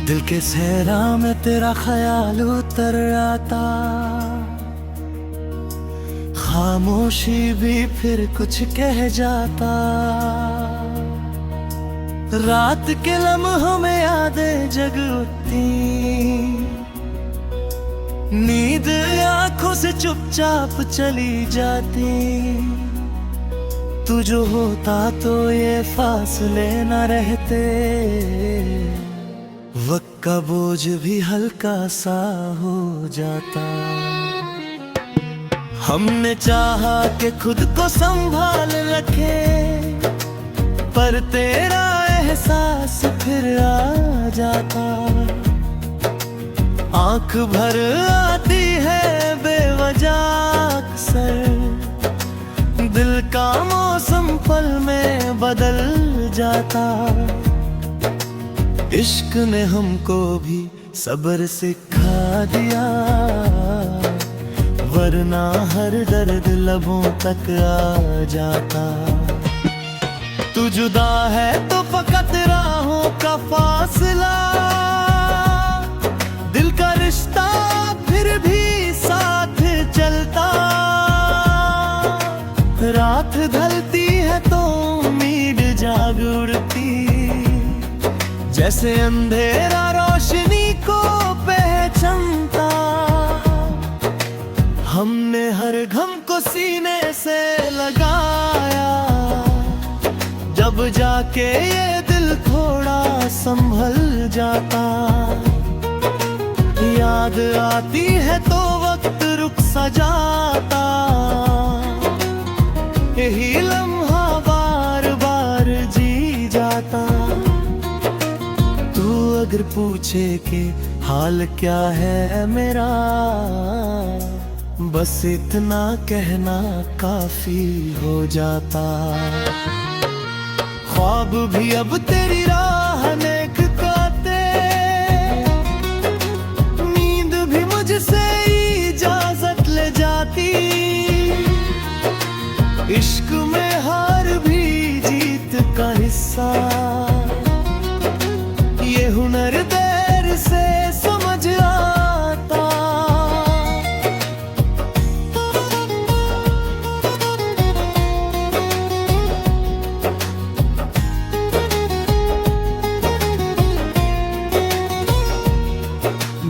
दिल के सहरा में तेरा ख्याल उतर आता, खामोशी भी फिर कुछ कह जाता। रात के लम्हों में यादें जग उठती, नींद आंखों से चुपचाप चली जाती। तू जो होता तो ये फासले न रहते, वक्त का बोझ भी हल्का सा हो जाता। हमने चाहा कि खुद को संभाल रखे, पर तेरा एहसास फिर आ जाता। आंख भर आती है बेवजह अक्सर, दिल का मौसम पल में बदल जाता। इश्क ने हमको भी सब्र सिखा दिया, वरना हर दर्द लबों तक आ जाता। तू जुदा है तो फकत राहों का फासला, दिल का रिश्ता फिर भी साथ चलता। रात ढलती है तो उम्मीद जाग उठती, जैसे अंधेरा रोशनी को पहचानता। हमने हर गम को सीने से लगाया, जब जाके ये दिल थोड़ा संभल जाता। याद आती है तो वक्त रुक सा जाता, यही लम्हा बार बार जी जाता। तू अगर पूछे कि हाल क्या है मेरा, बस इतना कहना काफी हो जाता। ख्वाब भी अब तेरी राह देख आते, नींद भी मुझसे इजाजत ले जाती। इश्क में हार भी जीत का हिस्सा, ये हुनर देर से समझ आता।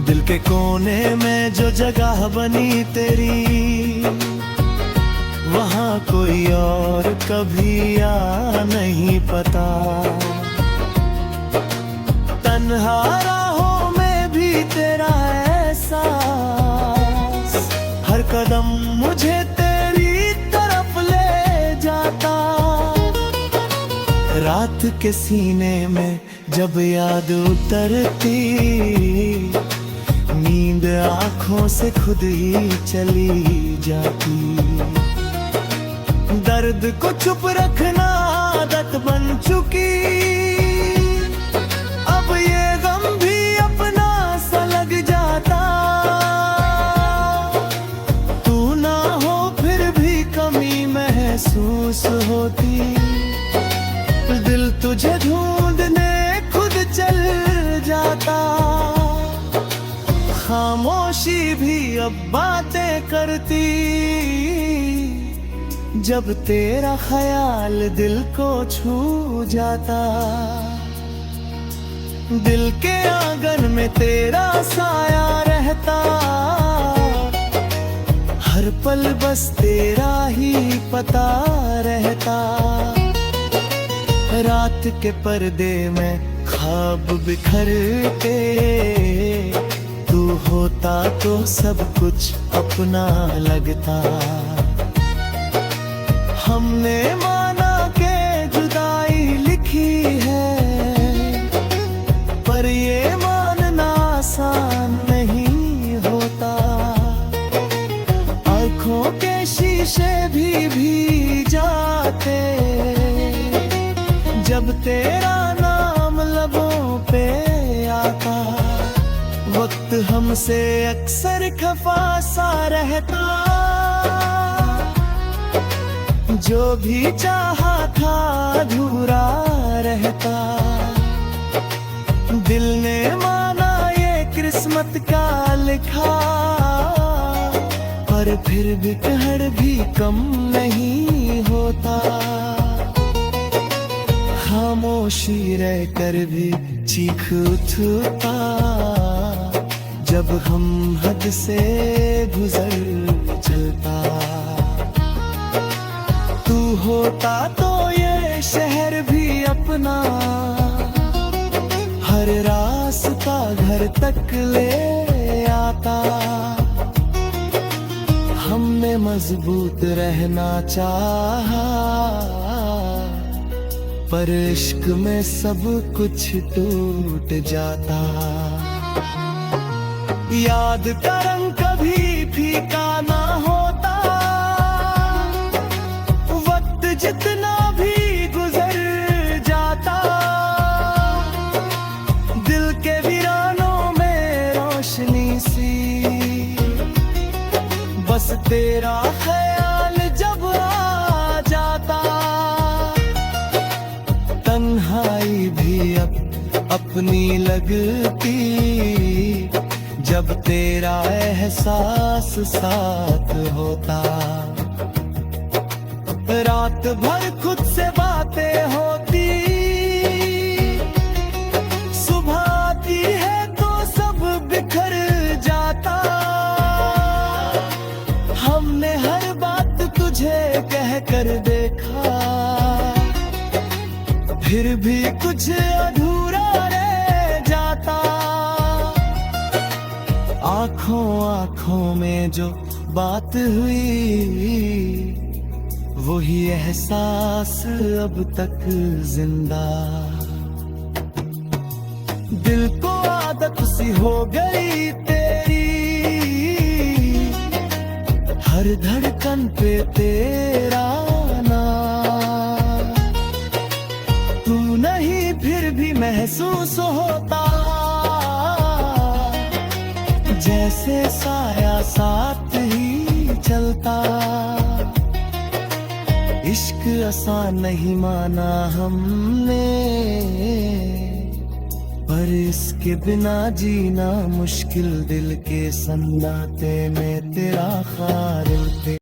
दिल के कोने में जो जगह बनी तेरी, वहाँ कोई और कभी आ नहीं पता। तन्हा राहों में भी तेरा एहसास, हर कदम मुझे तेरी तरफ ले जाता। रात के सीने में जब याद उतरती, नींद आँखों से खुद ही चली जाती। दर्द को चुप रखना आदत बन चुकी, अब ये गम भी अपना सा लग जाता। तू ना हो फिर भी कमी महसूस होती, दिल तुझे ढूंढने खुद चल जाता। खामोशी भी अब बातें करती, जब तेरा ख्याल दिल को छू जाता। दिल के आंगन में तेरा साया रहता, हर पल बस तेरा ही पता रहता। रात के पर्दे में ख्वाब बिखरते, तू होता तो सब कुछ अपना लगता। हमने माना के जुदाई लिखी है, पर ये मानना आसान नहीं होता। आँखों के शीशे भी भीग जाते, जब तेरा नाम लबों पे आता। वक्त हमसे अक्सर खफा सा रहता, जो भी चाहा था अधूरा रहता। दिल ने माना ये किस्मत का लिखा, पर फिर भी कहर भी कम नहीं होता। खामोशी रह कर भी चीख उठता, जब हम हद से गुजर चलता। तू होता तो ये शहर भी अपना, हर रास्ता घर तक ले आता। हमने मजबूत रहना चाहा, पर इश्क में सब कुछ टूट जाता। याद का रंग कभी फीका ना होता, वक्त जितना भी गुजर जाता। दिल के वीरानों में रोशनी सी, बस तेरा ख्याल जब आ जाता। तन्हाई भी अब अपनी लगती, जब तेरा एहसास साथ होता। रात भर खुद से बातें होती, सुबह आती है तो सब बिखर जाता। हमने हर बात तुझे कह कर देखा, फिर भी कुछ अधूरा रह जाता। आँखों आँखों में जो बात हुई, वही एहसास अब तक जिंदा। दिल को आदत सी हो गई तेरी, हर धड़कन पे तेरा नाम। तू नहीं फिर भी महसूस होता, जैसे साया साथ ही चलता। इश्क आसान नहीं माना हमने, पर इसके बिना जीना मुश्किल। दिल के सन्नाटे में तेरा ख्याल थे।